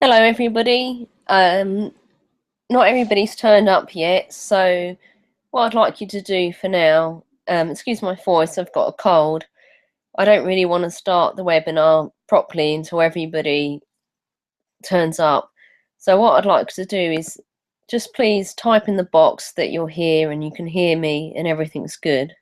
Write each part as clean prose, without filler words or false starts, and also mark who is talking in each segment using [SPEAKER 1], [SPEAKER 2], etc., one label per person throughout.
[SPEAKER 1] Hello, everybody. Not everybody's turned up yet, so what I'd like you to do for now, excuse my voice, I've got a cold. I don't really want to start the webinar properly until everybody turns up. So what I'd like to do is just please type in the box that you're here and you can hear me and everything's good.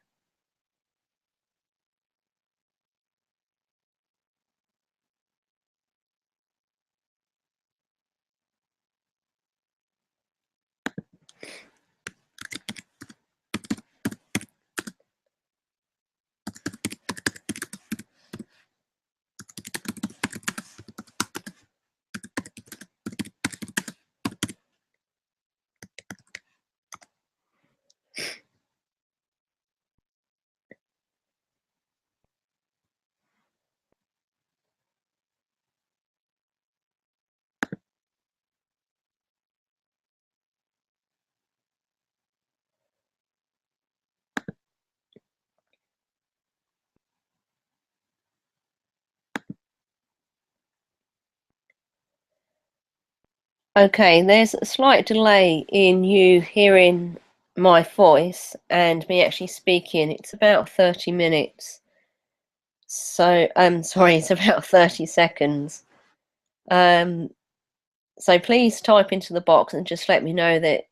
[SPEAKER 1] Okay, there's a slight delay in you hearing my voice and me actually speaking. It's about 30 minutes. So, sorry, it's about 30 seconds. Um, so please type into the box and just let me know that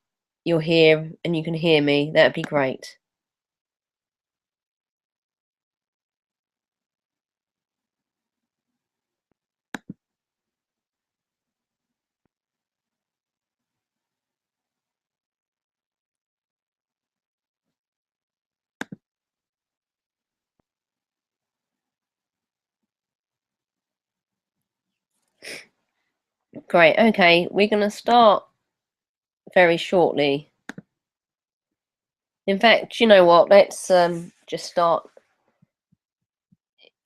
[SPEAKER 1] you're here and you can hear me. That'd be great. Great. Okay, we're going to start very shortly. In fact, you know what? Let's just start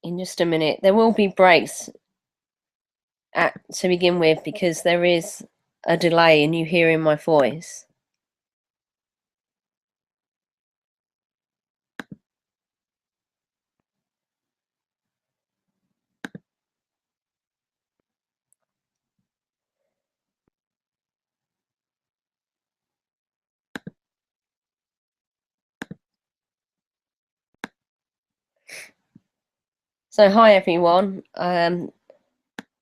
[SPEAKER 1] in just a minute. There will be breaks to begin with because there is a delay in you hearing my voice. So, hi everyone.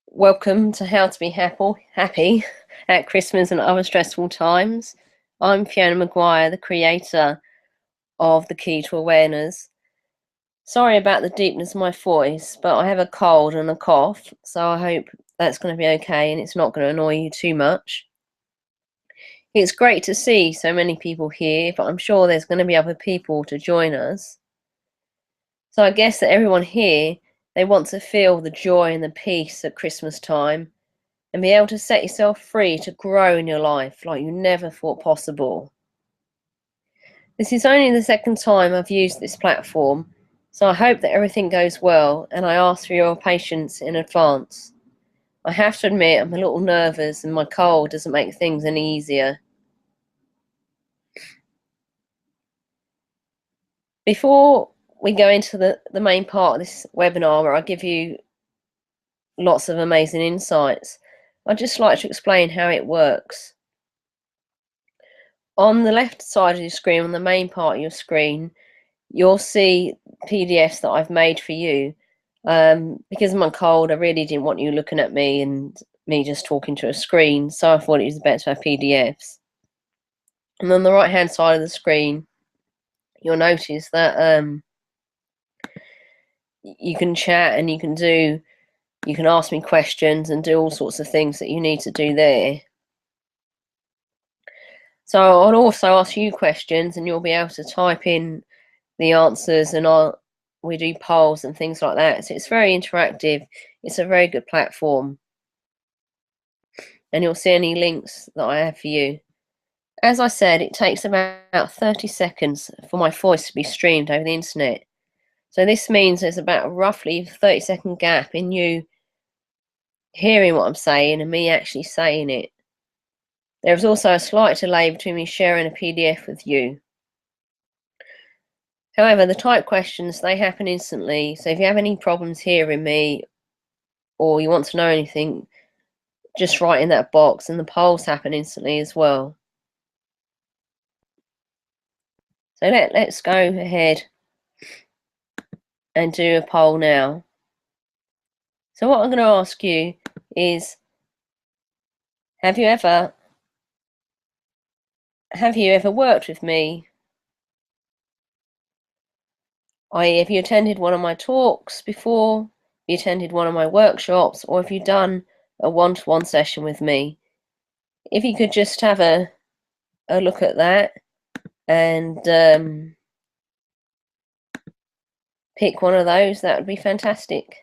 [SPEAKER 1] Welcome to How to Be Happy at Christmas and Other Stressful Times. I'm Fiona Maguire, the creator of The Key to Awareness. Sorry about the deepness of my voice, but I have a cold and a cough, so I hope that's going to be okay and it's not going to annoy you too much. It's great to see so many people here, but I'm sure there's going to be other people to join us. So I guess that everyone here, they want to feel the joy and the peace at Christmas time and be able to set yourself free to grow in your life like you never thought possible. This is only the second time I've used this platform, so I hope that everything goes well and I ask for your patience in advance. I have to admit I'm a little nervous and my cold doesn't make things any easier. Before we go into the main part of this webinar where I give you lots of amazing insights, I'd just like to explain how it works. On the left side of your screen, on the main part of your screen, you'll see PDFs that I've made for you. Because of my cold, I really didn't want you looking at me and me just talking to a screen, so I thought it was better to have PDFs. And on the right hand side of the screen, you'll notice that you can chat and you can ask me questions and do all sorts of things that you need to do there. So I'll also ask you questions and you'll be able to type in the answers and we do polls and things like that. So it's very interactive. It's a very good platform. And you'll see any links that I have for you. As I said, it takes about 30 seconds for my voice to be streamed over the internet. So this means there's about a roughly 30-second gap in you hearing what I'm saying and me actually saying it. There's also a slight delay between me sharing a PDF with you. However, the type questions, they happen instantly. So if you have any problems hearing me or you want to know anything, just right in that box, and the polls happen instantly as well. So let's go ahead and do a poll now. So what I'm going to ask you is, have you ever worked with me? I.e., have you attended one of my talks before? Have you attended one of my workshops, or have you done a one-to-one session with me? If you could just have a look at that and pick one of those, that would be fantastic.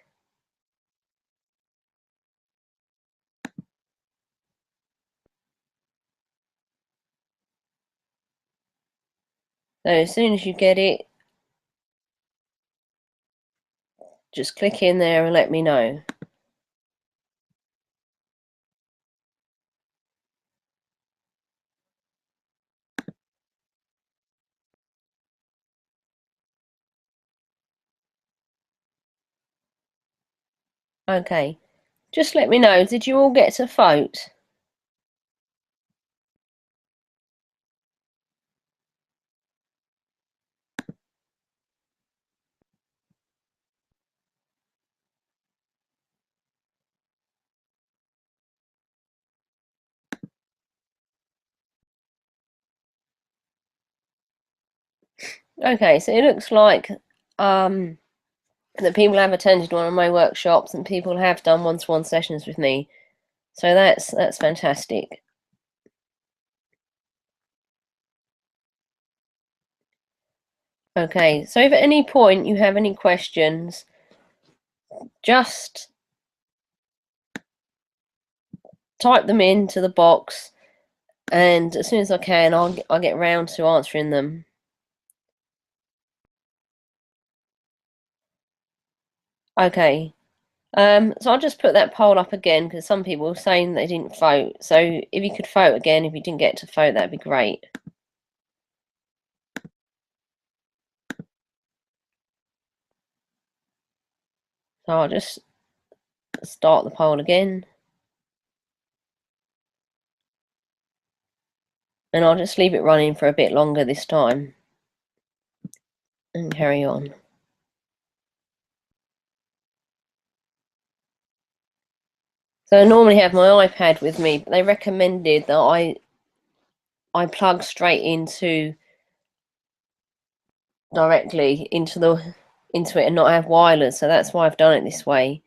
[SPEAKER 1] So as soon as you get it, just click in there and let me know. Okay, just let me know, did you all get to vote? Okay, so it looks like that people have attended one of my workshops and people have done one-to-one sessions with me. So that's fantastic. Okay, so if at any point you have any questions, just type them into the box, and as soon as I can, I'll get round to answering them. Okay, so I'll just put that poll up again because some people were saying they didn't vote. So if you could vote again, if you didn't get to vote, that'd be great. So I'll just start the poll again. And I'll just leave it running for a bit longer this time. And carry on. So I normally have my iPad with me, but they recommended that I plug straight directly into it and not have wireless, so that's why I've done it this way.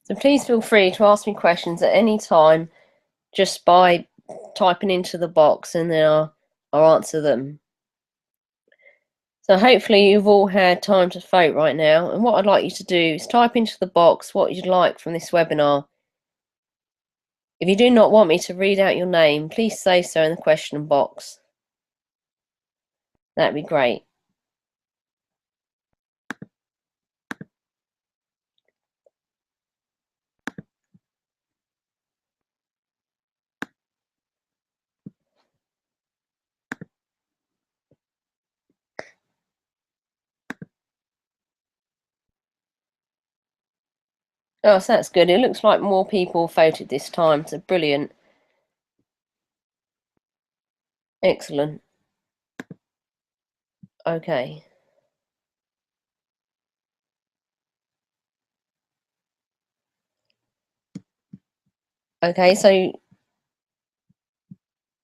[SPEAKER 1] So please feel free to ask me questions at any time just by typing into the box, and then I'll answer them. So hopefully you've all had time to vote right now, and what I'd like you to do is type into the box what you'd like from this webinar. If you do not want me to read out your name, please say so in the question box. That'd be great. Oh, so that's good. It looks like more people voted this time, so brilliant. Excellent. Okay. Okay, so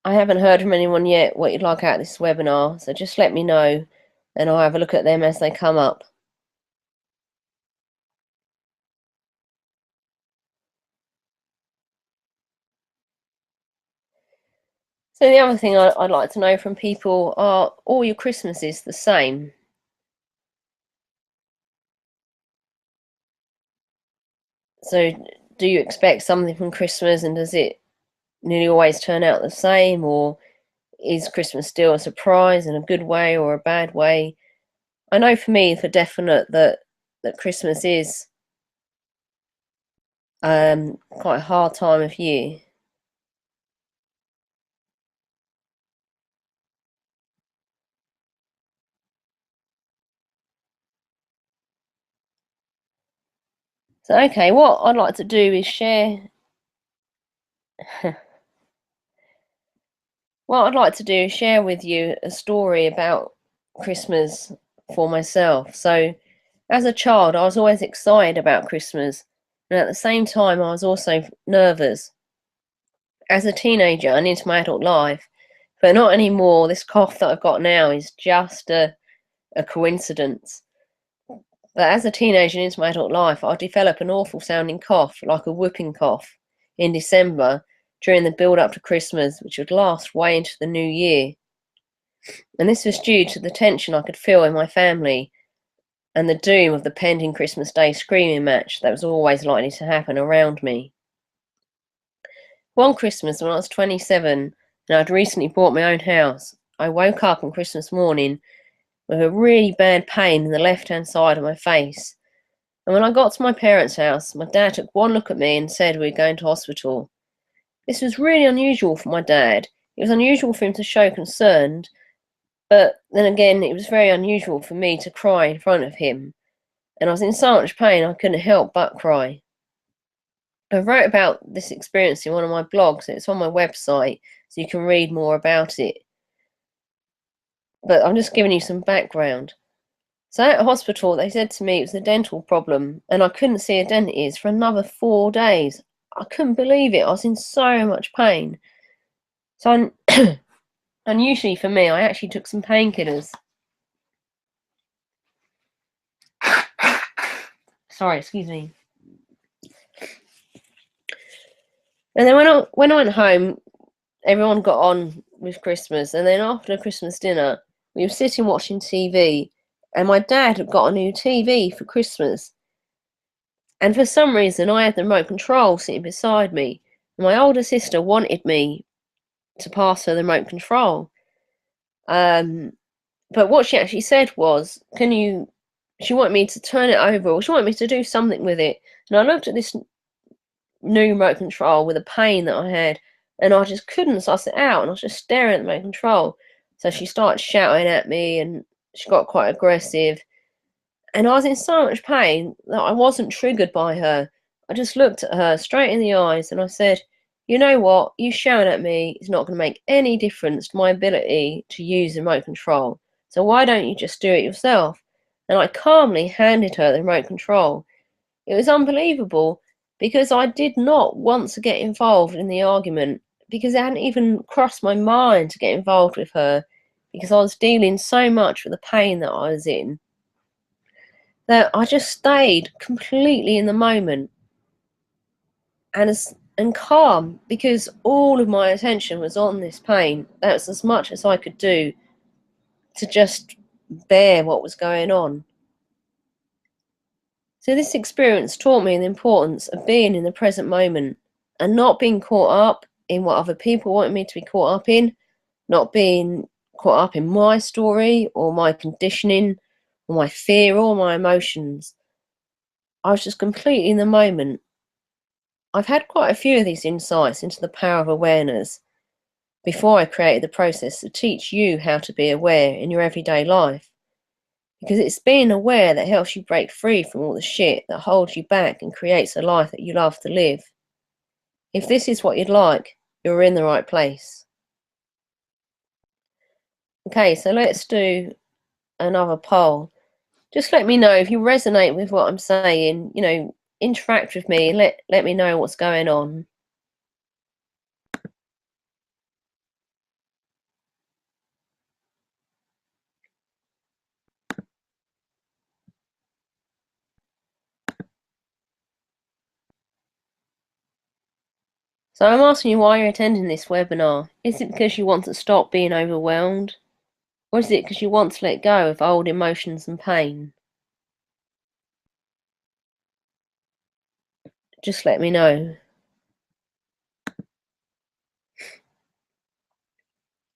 [SPEAKER 1] I haven't heard from anyone yet what you'd like out of this webinar, so just let me know and I'll have a look at them as they come up. So the other thing I'd like to know from people are all your Christmases the same? So do you expect something from Christmas, and does it nearly always turn out the same, or is Christmas still a surprise in a good way or a bad way? I know for me, for definite, that Christmas is quite a hard time of year. So, okay, what I'd like to do is share. What I'd like to do is share with you a story about Christmas for myself. So, as a child, I was always excited about Christmas, and at the same time, I was also nervous. As a teenager and into my adult life, but not anymore. This cough that I've got now is just a coincidence. But as a teenager and into my adult life, I developed an awful sounding cough, like a whooping cough, in December during the build up to Christmas, which would last way into the new year. And this was due to the tension I could feel in my family and the doom of the pending Christmas Day screaming match that was always likely to happen around me. One Christmas, when I was 27 and I'd recently bought my own house, I woke up on Christmas morning with a really bad pain in the left-hand side of my face. And when I got to my parents' house, my dad took one look at me and said we were going to hospital. This was really unusual for my dad. It was unusual for him to show concern, but then again, it was very unusual for me to cry in front of him. And I was in so much pain I couldn't help but cry. I wrote about this experience in one of my blogs. It's on my website, so you can read more about it. But I'm just giving you some background. So at hospital, they said to me it was a dental problem, and I couldn't see a dentist for another 4 days. I couldn't believe it. I was in so much pain. So, unusually for me, I actually took some painkillers. Sorry, excuse me. And then when I went home, everyone got on with Christmas. And then after the Christmas dinner, we were sitting watching TV. And my dad had got a new TV for Christmas. And for some reason, I had the remote control sitting beside me. My older sister wanted me to pass her the remote control. But what she actually said was, she wanted me to turn it over, or she wanted me to do something with it. And I looked at this new remote control with the pain that I had, and I just couldn't suss it out, and I was just staring at the remote control. So she started shouting at me, and she got quite aggressive. And I was in so much pain that I wasn't triggered by her. I just looked at her straight in the eyes and I said, you know what? You shouting at me is not going to make any difference to my ability to use the remote control. So why don't you just do it yourself? And I calmly handed her the remote control. It was unbelievable because I did not want to get involved in the argument, because it hadn't even crossed my mind to get involved with her, because I was dealing so much with the pain that I was in, that I just stayed completely in the moment and calm, because all of my attention was on this pain. That's as much as I could do to just bear what was going on. So this experience taught me the importance of being in the present moment and not being caught up in what other people wanted me to be caught up in, not being caught up in my story or my conditioning or my fear or my emotions. I was just completely in the moment. I've had quite a few of these insights into the power of awareness before I created the process to teach you how to be aware in your everyday life. Because it's being aware that helps you break free from all the shit that holds you back and creates a life that you love to live. If this is what you'd like, you're in the right place. Okay, so let's do another poll. Just let me know if you resonate with what I'm saying. Interact with me and let me know what's going on. So I'm asking you why you're attending this webinar. Is it because you want to stop being overwhelmed? Or is it because you want to let go of old emotions and pain? Just let me know.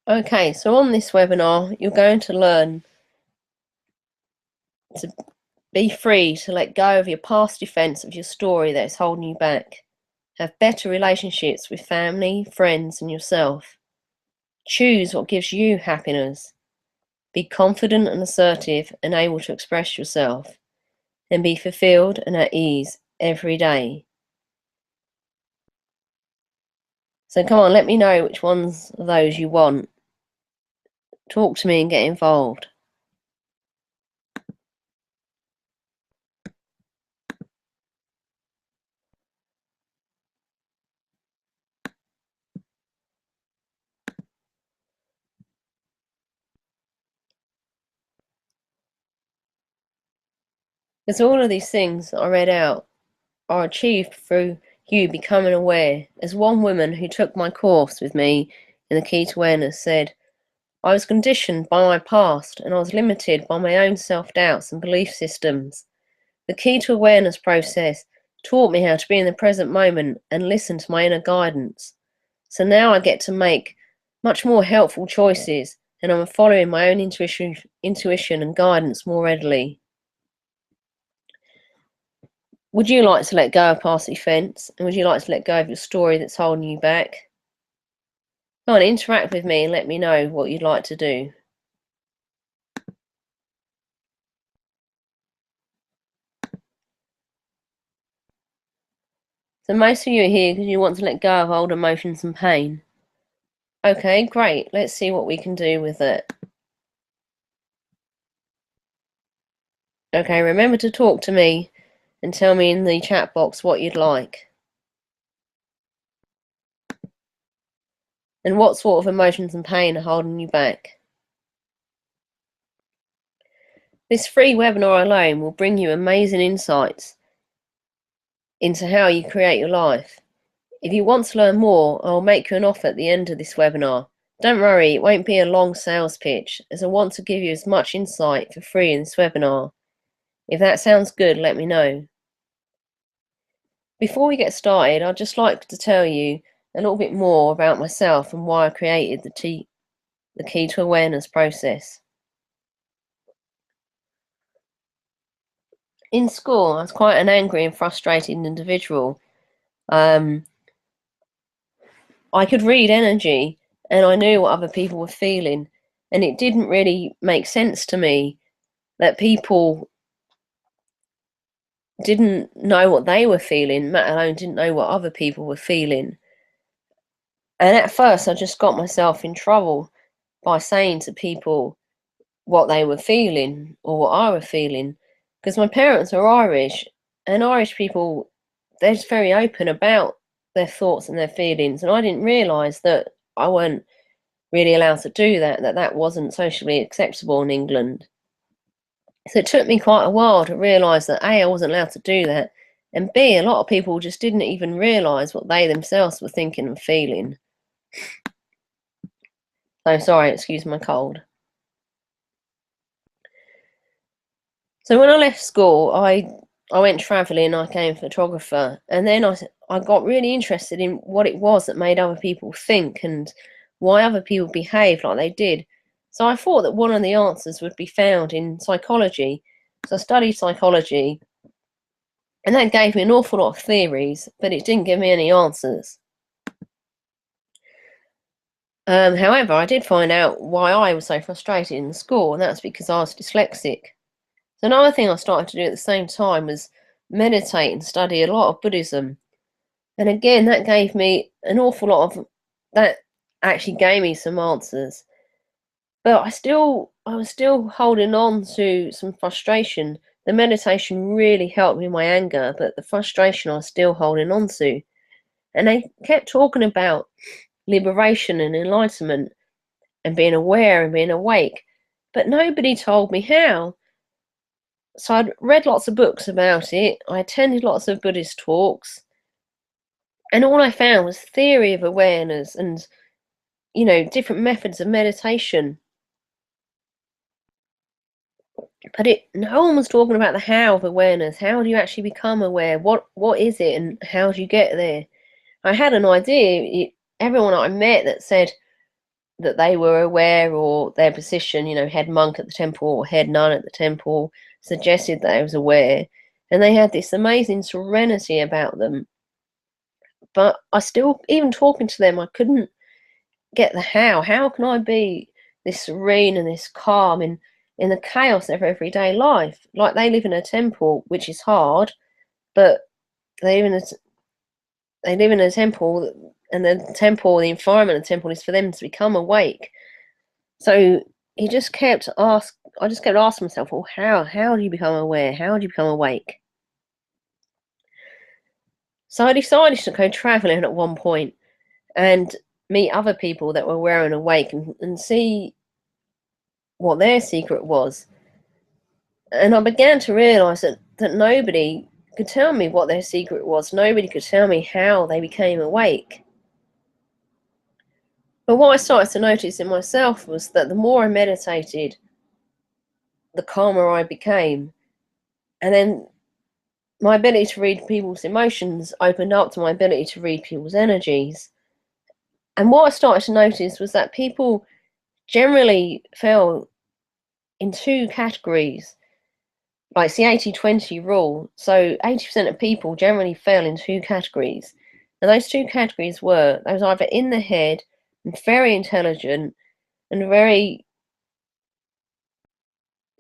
[SPEAKER 1] Okay, so on this webinar, you're going to learn to be free to let go of your past defense of your story that is holding you back. Have better relationships with family, friends, and yourself. Choose what gives you happiness. Be confident and assertive and able to express yourself. And be fulfilled and at ease every day. So come on, let me know which ones of those you want. Talk to me and get involved. Because all of these things that I read out are achieved through you becoming aware. As one woman who took my course with me in the Key to Awareness said, I was conditioned by my past and I was limited by my own self-doubts and belief systems. The Key to Awareness process taught me how to be in the present moment and listen to my inner guidance. So now I get to make much more helpful choices and I'm following my own intuition and guidance more readily. Would you like to let go of past events? And would you like to let go of your story that's holding you back? Go on, interact with me and let me know what you'd like to do. So most of you are here because you want to let go of old emotions and pain. Okay, great. Let's see what we can do with it. Okay, remember to talk to me and tell me in the chat box what you'd like. And what sort of emotions and pain are holding you back. This free webinar alone will bring you amazing insights into how you create your life. If you want to learn more, I'll make you an offer at the end of this webinar. Don't worry, it won't be a long sales pitch, as I want to give you as much insight for free in this webinar. If that sounds good, let me know. Before we get started, I'd just like to tell you a little bit more about myself and why I created the Key to Awareness process. In school, I was quite an angry and frustrated individual. I could read energy and I knew what other people were feeling, and it didn't really make sense to me that people didn't know what they were feeling, let alone didn't know what other people were feeling. And at first, I just got myself in trouble by saying to people what they were feeling or what I were feeling, because my parents are Irish, and Irish people, they're just very open about their thoughts and their feelings, and I didn't realise that I weren't really allowed to do that, that wasn't socially acceptable in England. So it took me quite a while to realise that A, I wasn't allowed to do that, and B, a lot of people just didn't even realise what they themselves were thinking and feeling. So sorry, excuse my cold. So when I left school, I went travelling, I became a photographer, and then I got really interested in what it was that made other people think and why other people behaved like they did. So I thought that one of the answers would be found in psychology. So I studied psychology, and that gave me an awful lot of theories, but it didn't give me any answers. However, I did find out why I was so frustrated in school, and that's because I was dyslexic. So another thing I started to do at the same time was meditate and study a lot of Buddhism. And again, that gave me an awful lot of, that actually gave me some answers. But I was still holding on to some frustration. The meditation really helped me in my anger, but the frustration I was still holding on to. And they kept talking about liberation and enlightenment and being aware and being awake, but nobody told me how. So I'd read lots of books about it, I attended lots of Buddhist talks, and all I found was theory of awareness and, different methods of meditation. But no one was talking about the how of awareness. How do you actually become aware? What is it and how do you get there? I had an idea. Everyone I met that said that they were aware or their position, head monk at the temple or head nun at the temple, suggested that I was aware. And they had this amazing serenity about them. But I still, even talking to them, I couldn't get the how. How can I be this serene and this calm in the chaos of everyday life? Like they live in a temple, which is hard, but they live in a they live in a temple, and the temple, the environment of the temple, is for them to become awake. So he just kept ask. I just kept asking myself, well, how do you become aware? How do you become awake? So I decided to go traveling at one point and meet other people that were aware and awake, and see what their secret was. And I began to realise that nobody could tell me what their secret was. Nobody could tell me how they became awake. But what I started to notice in myself was that the more I meditated, the calmer I became. And then my ability to read people's emotions opened up to my ability to read people's energies. And what I started to notice was that people generally fell in two categories. Like, it's the 80-20 rule. So 80% of people generally fell in two categories. And those two categories were those either in the head and very intelligent and very,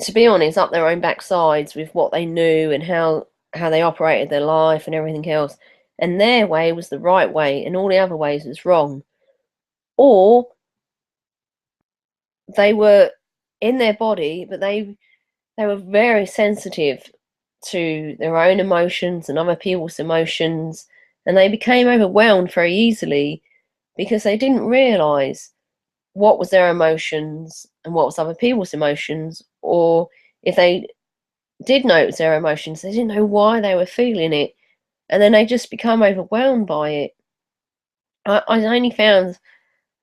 [SPEAKER 1] to be honest, up their own backsides with what they knew and how they operated their life and everything else. And their way was the right way and all the other ways was wrong. Or they were in their body, but they were very sensitive to their own emotions and other people's emotions, and they became overwhelmed very easily because they didn't realize what was their emotions and what was other people's emotions, or if they did notice their emotions, they didn't know why they were feeling it, and then they just become overwhelmed by it. I only found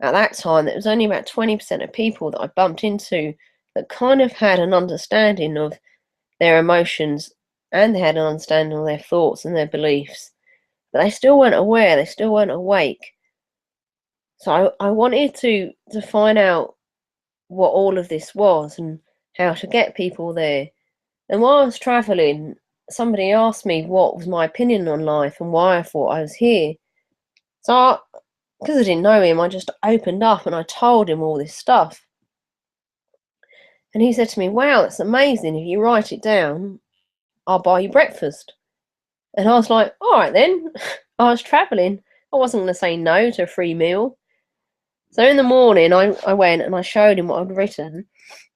[SPEAKER 1] at that time that it was only about 20% of people that I bumped into that kind of had an understanding of their emotions, and they had an understanding of their thoughts and their beliefs, but they still weren't aware, they still weren't awake. So I wanted to find out what all of this was and how to get people there. And while I was travelling, somebody asked me what was my opinion on life and why I thought I was here. So, because I didn't know him, I just opened up and I told him all this stuff. And he said to me, "Wow, that's amazing. If you write it down, I'll buy you breakfast." And I was like, "All right then." I was travelling. I wasn't going to say no to a free meal. So in the morning, I went and I showed him what I'd written,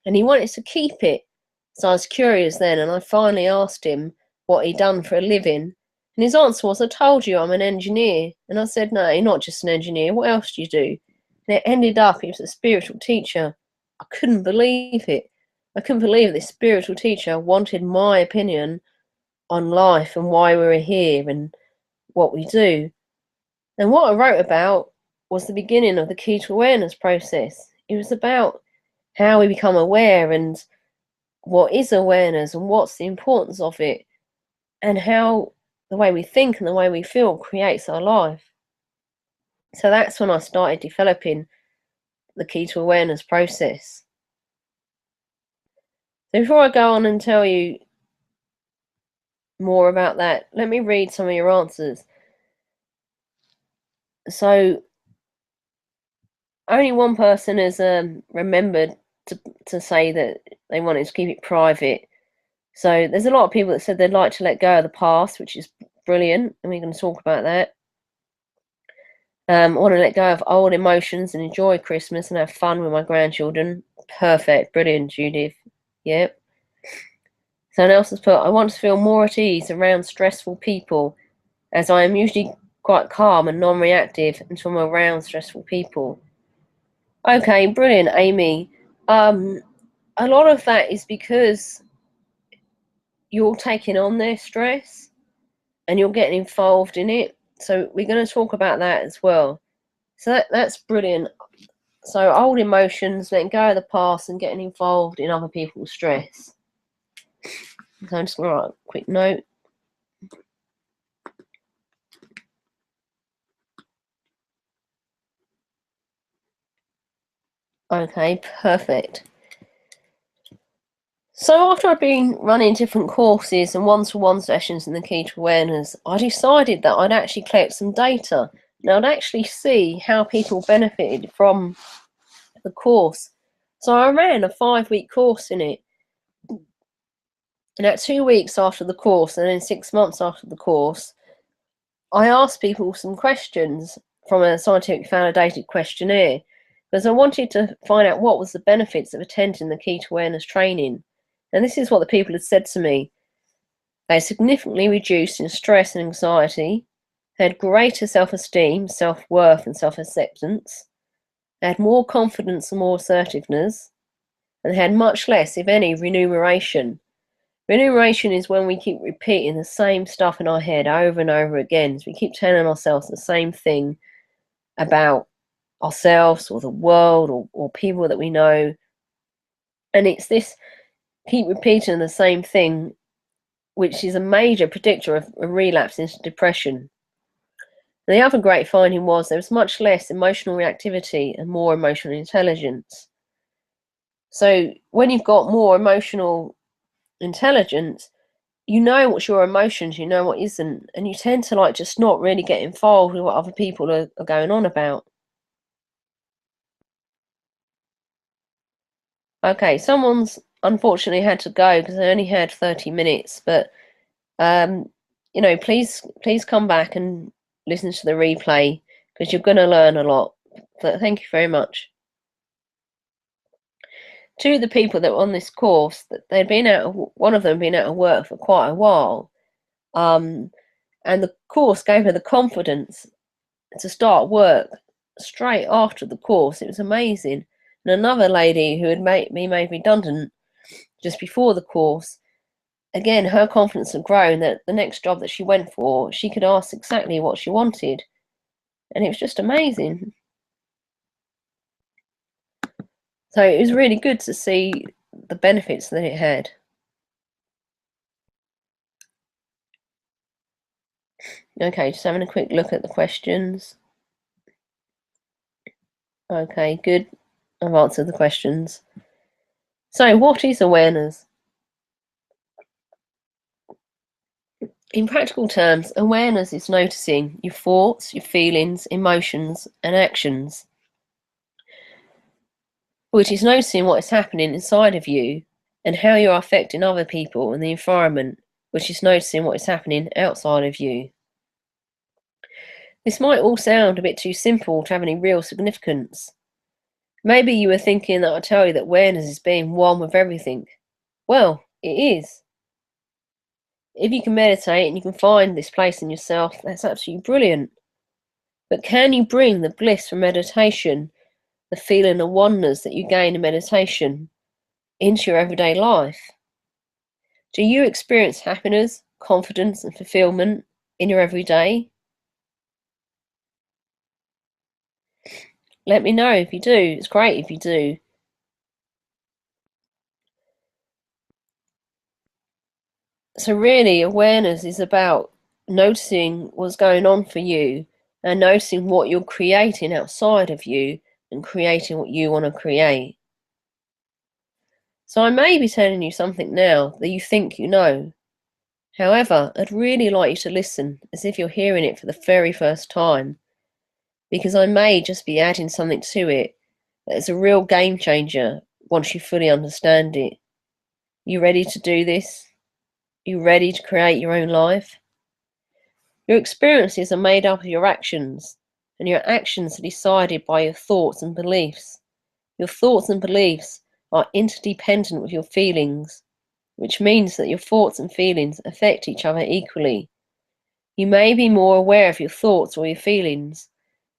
[SPEAKER 1] and he wanted to keep it. So I was curious then, and I finally asked him what he'd done for a living. And his answer was, "I told you I'm an engineer." And I said, "No, you're not just an engineer. What else do you do?" And it ended up he was a spiritual teacher. I couldn't believe it. I couldn't believe this spiritual teacher wanted my opinion on life and why we were here and what we do. And what I wrote about was the beginning of the key to awareness process. It was about how we become aware and what is awareness and what's the importance of it, and how the way we think and the way we feel creates our life. So that's when I started developing the key to awareness process. So before I go on and tell you more about that, let me read some of your answers. So only one person has remembered to say that they wanted to keep it private. So there's a lot of people that said they'd like to let go of the past, which is brilliant, and we're going to talk about that. I want to let go of old emotions and enjoy Christmas and have fun with my grandchildren. Perfect, brilliant, Judith. Yep. Someone else has put, I want to feel more at ease around stressful people, as I am usually quite calm and non-reactive until I'm around stressful people. Okay, brilliant, Amy. A lot of that is because you're taking on their stress and you're getting involved in it. So we're going to talk about that as well. So that's brilliant. So old emotions, letting go of the past and getting involved in other people's stress. So I'm just going to write a quick note. Okay, perfect. So after I'd been running different courses and one-to-one sessions in the Key to Awareness, I decided that I'd actually collect some data. Now I'd actually see how people benefited from the course. So I ran a 5-week course in it. And at 2 weeks after the course and then 6 months after the course, I asked people some questions from a scientific validated questionnaire because I wanted to find out what was the benefits of attending the Key to Awareness training. And this is what the people had said to me. They significantly reduced in stress and anxiety, had greater self-esteem, self-worth and self-acceptance, had more confidence and more assertiveness, and had much less, if any, remuneration. Remuneration is when we keep repeating the same stuff in our head over and over again. So we keep telling ourselves the same thing about ourselves or the world or people that we know. And it's this keep repeating the same thing, which is a major predictor of a relapse into depression. And the other great finding was there was much less emotional reactivity and more emotional intelligence. So when you've got more emotional intelligence, you know what's your emotions, you know what isn't, and you tend to just not really get involved with what other people are going on about. Okay, someone's unfortunately had to go because they only had 30 minutes, but um, please come back and listen to the replay because you're going to learn a lot. But thank you very much. Two of the people that were on this course, that one of them been out of work for quite a while, and the course gave her the confidence to start work straight after the course. It was amazing. And another lady who had been made redundant just before the course, again, her confidence had grown that the next job that she went for, she could ask exactly what she wanted. And it was just amazing. So it was really good to see the benefits that it had. Okay, just having a quick look at the questions. Okay, good. I've answered the questions. So, what is awareness? In practical terms, awareness is noticing your thoughts, your feelings, emotions, and actions, which is noticing what is happening inside of you and how you are affecting other people and the environment, which is noticing what is happening outside of you. This might all sound a bit too simple to have any real significance. Maybe you were thinking that I tell you that awareness is being one with everything. Well, it is. If you can meditate and you can find this place in yourself, that's absolutely brilliant. But can you bring the bliss from meditation, the feeling of oneness that you gain in meditation, into your everyday life? Do you experience happiness, confidence, and fulfillment in your everyday? Let me know if you do. It's great if you do. So, really, awareness is about noticing what's going on for you and noticing what you're creating outside of you and creating what you want to create. So, I may be telling you something now that you think you know. However, I'd really like you to listen as if you're hearing it for the very first time, because I may just be adding something to it that is a real game changer once you fully understand it. You ready to do this? You ready to create your own life? Your experiences are made up of your actions, and your actions are decided by your thoughts and beliefs. Your thoughts and beliefs are interdependent with your feelings, which means that your thoughts and feelings affect each other equally. You may be more aware of your thoughts or your feelings,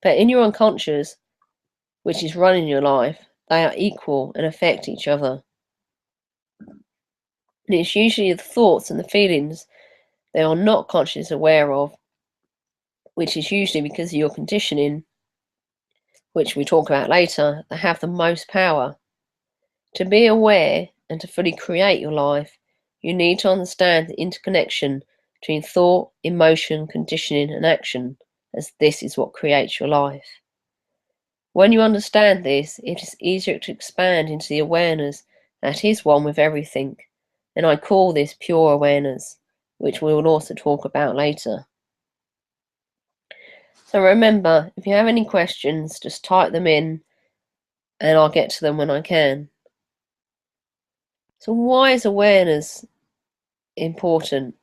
[SPEAKER 1] but in your unconscious, which is running your life, they are equal and affect each other. And it's usually the thoughts and the feelings they are not consciously aware of, which is usually because of your conditioning, which we talk about later, that have the most power. To be aware and to fully create your life, you need to understand the interconnection between thought, emotion, conditioning, and action, as this is what creates your life. When you understand this, it is easier to expand into the awareness that is one with everything, and I call this pure awareness, which we will also talk about later. So remember, if you have any questions, just type them in and I'll get to them when I can. So why is awareness important?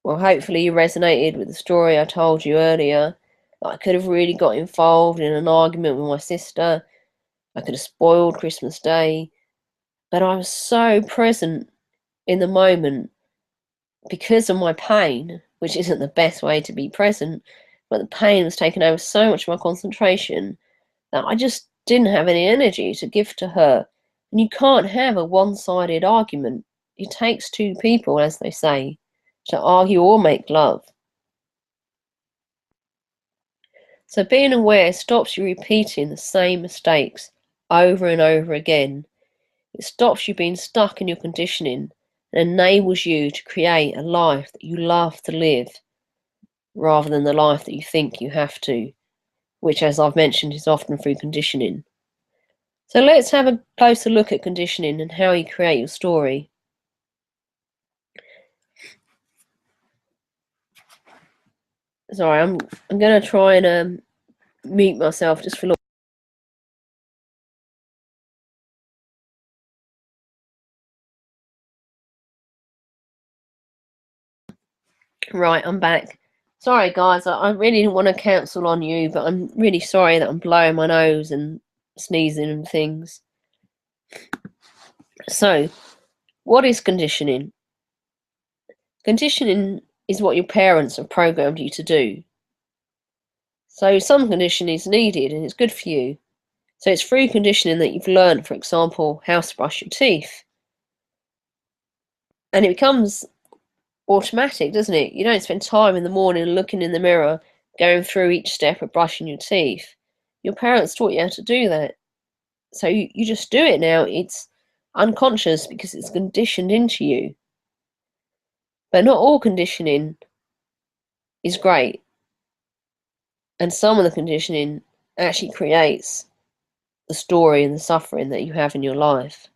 [SPEAKER 1] Well, hopefully you resonated with the story I told you earlier. I could have really got involved in an argument with my sister. I could have spoiled Christmas Day. But I was so present in the moment because of my pain, which isn't the best way to be present, but the pain was taking over so much of my concentration that I just didn't have any energy to give to her. And you can't have a one-sided argument. It takes two people, as they say, to argue or make love. So being aware stops you repeating the same mistakes over and over again. It stops you being stuck in your conditioning and enables you to create a life that you love to live rather than the life that you think you have to, which, as I've mentioned, is often through conditioning. So let's have a closer look at conditioning and how you create your story. Sorry, I'm going to try and mute myself just for a little. Right, I'm back. Sorry, guys, I really didn't want to cancel on you, but I'm really sorry that I'm blowing my nose and sneezing and things. So, what is conditioning? Conditioning is what your parents have programmed you to do. So some conditioning is needed and it's good for you. So it's through conditioning that you've learned, for example, how to brush your teeth. And it becomes automatic, doesn't it? You don't spend time in the morning looking in the mirror, going through each step of brushing your teeth. Your parents taught you how to do that. So you just do it now. It's unconscious because it's conditioned into you. But not all conditioning is great. And some of the conditioning actually creates the story and the suffering that you have in your life.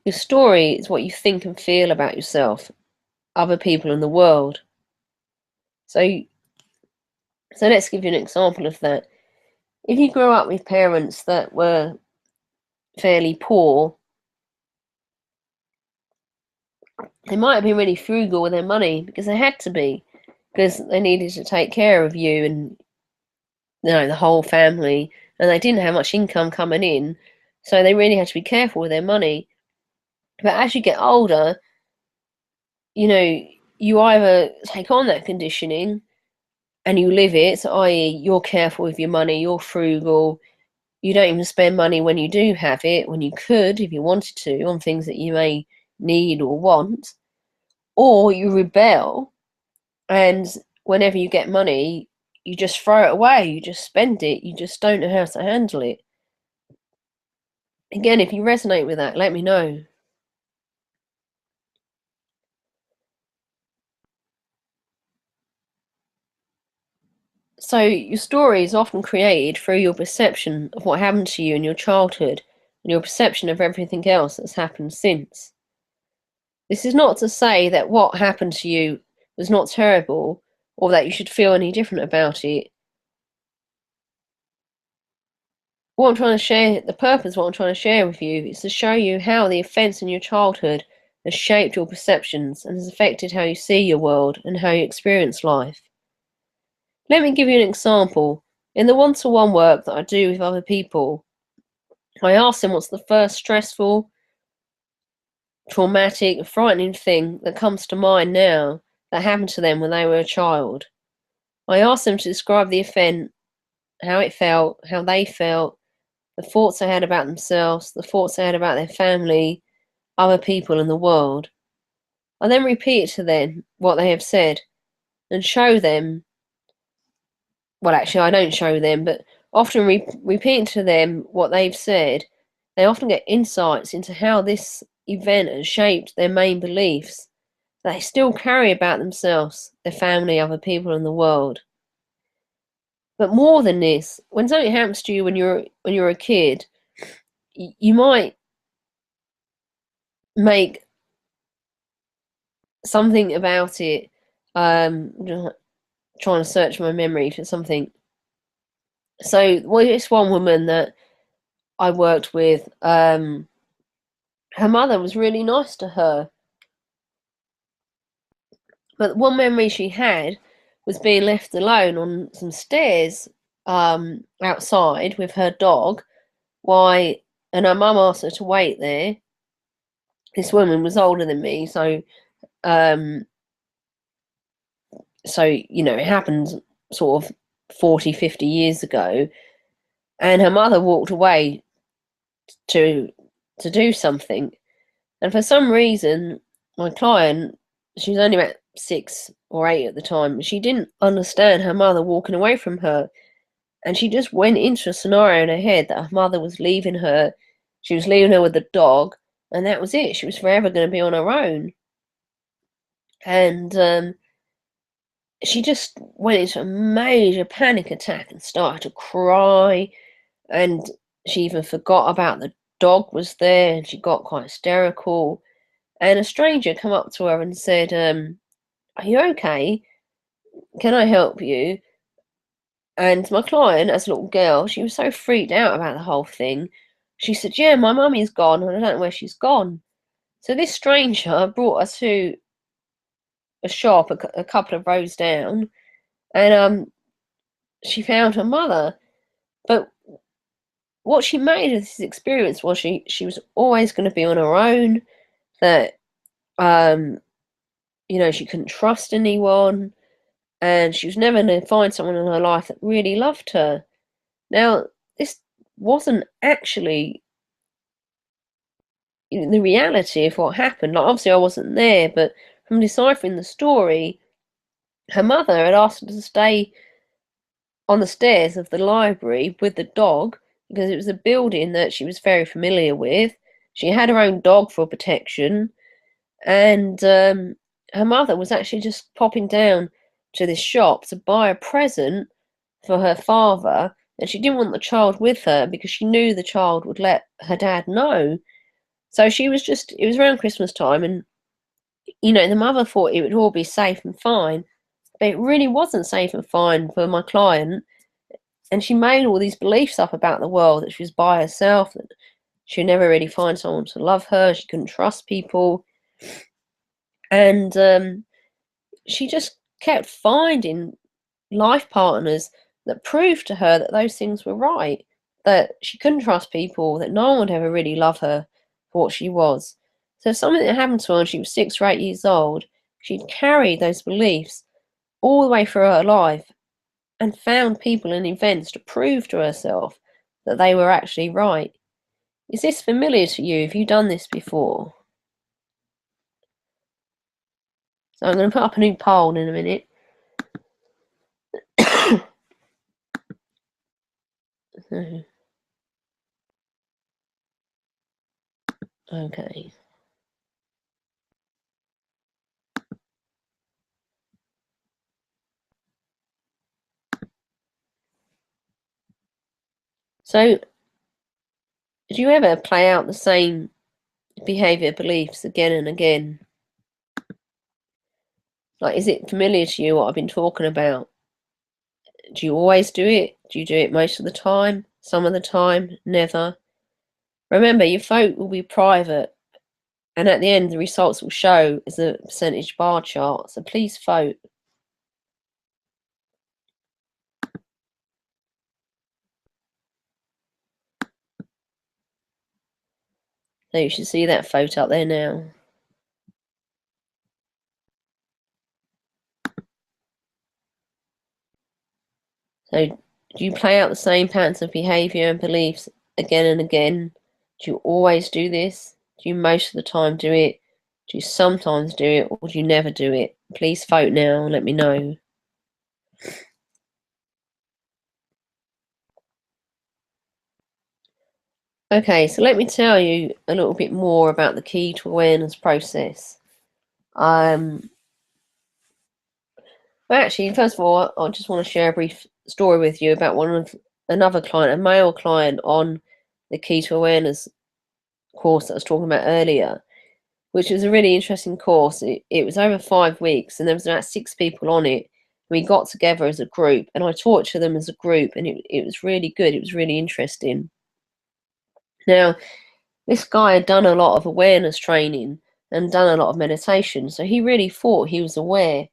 [SPEAKER 1] Your story is what you think and feel about yourself, other people, and the world. So let's give you an example of that. If you grew up with parents that were fairly poor, they might have been really frugal with their money because they had to be, because they needed to take care of you and the whole family, and they didn't have much income coming in, so they really had to be careful with their money. But as you get older, you either take on that conditioning and you live it, so i.e. you're careful with your money, you're frugal, you don't even spend money when you do have it, when you could, if you wanted to, on things that you may need or want, or you rebel and whenever you get money, you just throw it away, you just spend it, you just don't know how to handle it. Again, if you resonate with that, let me know. So your story is often created through your perception of what happened to you in your childhood and your perception of everything else that's happened since. This is not to say that what happened to you was not terrible or that you should feel any different about it. What I'm trying to share, the purpose of what I'm trying to share with you is to show you how the events in your childhood has shaped your perceptions and has affected how you see your world and how you experience life. Let me give you an example. In the one-to-one work that I do with other people, I ask them what's the first stressful, traumatic, frightening thing that comes to mind now that happened to them when they were a child. I ask them to describe the event, how it felt, how they felt, the thoughts they had about themselves, the thoughts they had about their family, other people, and the world. I then repeat to them what they have said and show them. Well, actually, I don't show them, but often repeating to them what they've said, they often get insights into how this event has shaped their main beliefs that they still carry about themselves, their family, other people, and the world. But more than this, when something happens to you when you're a kid, you might make something about it. Trying to search my memory for something. So, well, this one woman that I worked with, her mother was really nice to her, But one memory she had was being left alone on some stairs outside with her dog. And her mum asked her to wait there. This woman was older than me, um, so it happened sort of 40, 50 years ago, and her mother walked away to do something, and for some reason my client, she was only about 6 or 8 at the time, she didn't understand her mother walking away from her, and she just went into a scenario in her head that her mother was leaving her. She was leaving her with the dog, and that was it. She was forever going to be on her own. And she just went into a major panic attack and started to cry. And she even forgot about the dog was there, and she got quite hysterical. And a stranger come up to her and said, "Are you okay? Can I help you?" And my client, as a little girl, she was so freaked out about the whole thing. She said, "Yeah, my mummy's gone, and I don't know where she's gone." So this stranger brought us to a shop a couple of rows down, and she found her mother. But what she made of this experience was she was always going to be on her own. That she couldn't trust anyone, and she was never going to find someone in her life that really loved her. Now, this wasn't actually the reality of what happened. Like, obviously, I wasn't there, but from deciphering the story, her mother had asked her to stay on the stairs of the library with the dog because it was a building that she was very familiar with. She had her own dog for protection, and her mother was actually just popping down to this shop to buy a present for her father, and she didn't want the child with her because she knew the child would let her dad know. So it was around Christmas time, and the mother thought it would all be safe and fine, but it really wasn't safe and fine for my client. And she made all these beliefs up about the world, that she was by herself, that she'd never really find someone to love her, she couldn't trust people. And she just kept finding life partners that proved to her that those things were right, that she couldn't trust people, that no one would ever really love her for what she was. So if something that happened to her when she was 6 or 8 years old, she'd carried those beliefs all the way through her life and found people and events to prove to herself that they were actually right. Is this familiar to you? Have you done this before? So I'm going to put up a new poll in a minute. Okay. So, do you ever play out the same behavior beliefs again and again? Like, is it familiar to you what I've been talking about? Do you always do it? Do you do it most of the time? Some of the time? Never? Remember, your vote will be private, and at the end, the results will show as a percentage bar chart. So please vote. So you should see that vote up there now. So, do you play out the same patterns of behavior and beliefs again and again? Do you always do this? Do you most of the time do it? Do you sometimes do it, or do you never do it? Please vote now and let me know. Okay, so let me tell you a little bit more about the key to awareness process. Well, actually, first of all, I just want to share a brief story with you about another client, a male client on the key to awareness course that I was talking about earlier, which was a really interesting course. It was over 5 weeks, and there was about 6 people on it. We got together as a group, and I taught to them as a group, and it was really good. It was really interesting. Now, this guy had done a lot of awareness training, and done a lot of meditation. So he really thought he was aware.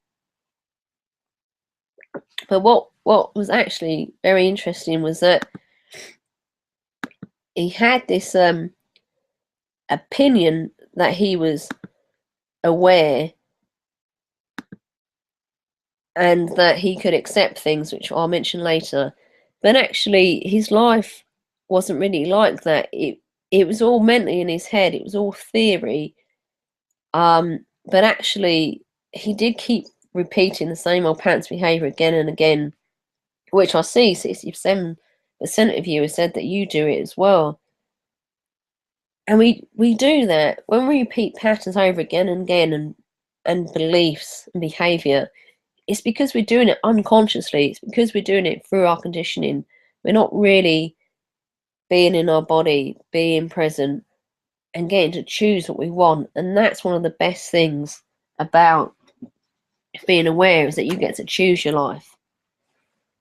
[SPEAKER 1] But what was actually very interesting was that he had this opinion that he was aware and that he could accept things, which I'll mention later. But actually, his life wasn't really like that. It was all mentally in his head. It was all theory. But actually, he did keep repeating the same old pants behaviour again and again, which I see 67% of you have said that you do it as well. And we do that when we repeat patterns over again and again, and beliefs and behaviour. It's because we're doing it unconsciously. It's because we're doing it through our conditioning. We're not really being in our body, being present, and getting to choose what we want. And that's one of the best things about being aware, is that you get to choose your life.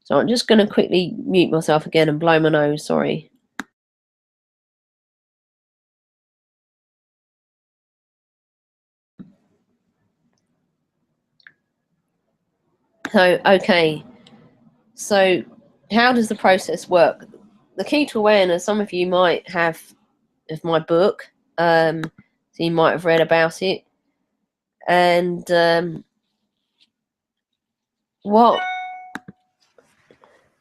[SPEAKER 1] So I'm just going to quickly mute myself again and blow my nose, sorry. So, okay. So, how does the process work? The key to awareness, some of you might have of my book, so you might have read about it. And what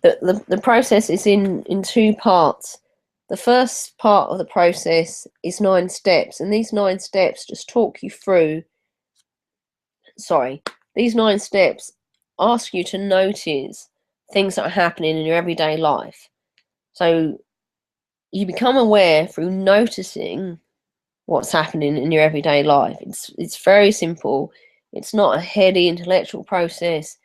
[SPEAKER 1] the process is in two parts. The first part of the process is 9 steps, and these 9 steps just talk you through. These 9 steps ask you to notice things that are happening in your everyday life. So you become aware through noticing what's happening in your everyday life. It's very simple. It's not a heady intellectual process.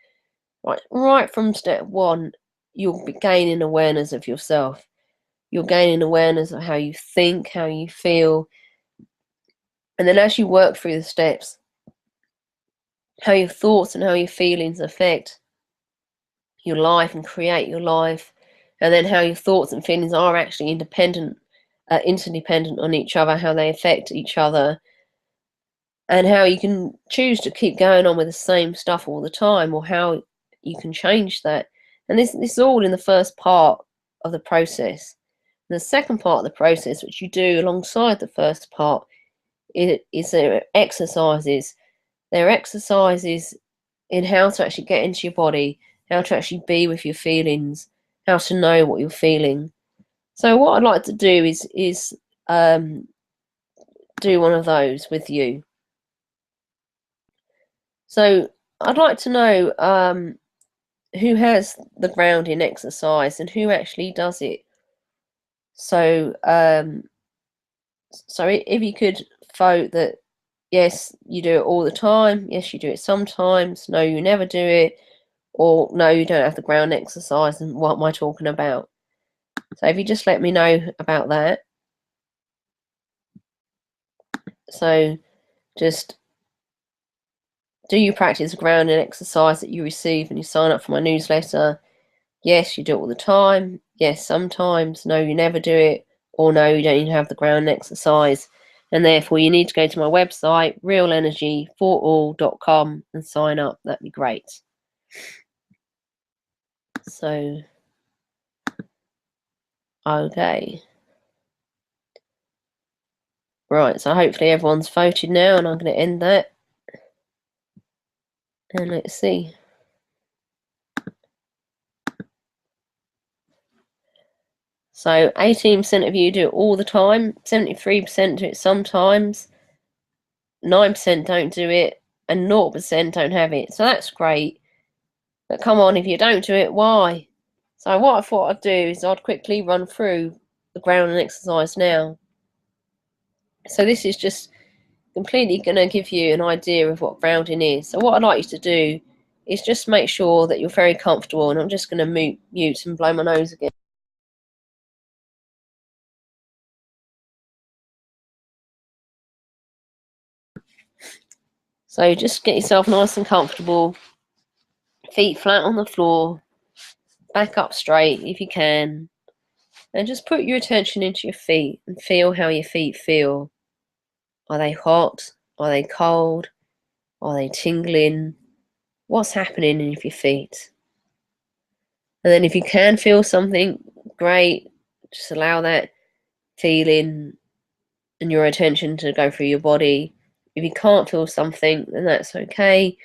[SPEAKER 1] Right from step 1, you'll be gaining awareness of yourself. You're gaining awareness of how you think, how you feel. And then as you work through the steps, how your thoughts and how your feelings affect your life and create your life. And then how your thoughts and feelings are actually interdependent on each other, how they affect each other. And how you can choose to keep going on with the same stuff all the time, or how you can change that. And this is all in the first part of the process. And the second part of the process, which you do alongside the first part, is there exercises. There are exercises in how to actually get into your body, how to actually be with your feelings, how to know what you're feeling. So what I'd like to do is do one of those with you. So I'd like to know who has the grounding exercise and who actually does it. So if you could vote that yes, you do it all the time, yes, you do it sometimes, no, you never do it, or no, you don't have the ground exercise, and what am I talking about? So if you just let me know about that. So just do you practice grounding exercise that you receive and you sign up for my newsletter? Yes, you do it all the time. Yes, sometimes. No, you never do it. Or no, you don't even have the ground exercise. And therefore, you need to go to my website, realenergyforall.com, and sign up. That'd be great. So, okay. Right, so hopefully everyone's voted now, and I'm going to end that. And let's see. So 18% of you do it all the time, 73% do it sometimes, 9% don't do it, and 0% don't have it. So that's great. But come on, if you don't do it, why? So what I thought I'd do is I'd quickly run through the grounding exercise now. So this is just completely going to give you an idea of what grounding is. So what I'd like you to do is just make sure that you're very comfortable, and I'm just going to mute and blow my nose again. So just get yourself nice and comfortable, feet flat on the floor, back up straight if you can, and just put your attention into your feet and feel how your feet feel. Are they hot? Are they cold? Are they tingling? What's happening in your feet? And then if you can feel something, great. Just allow that feeling and your attention to go through your body. If you can't feel something, then that's okay.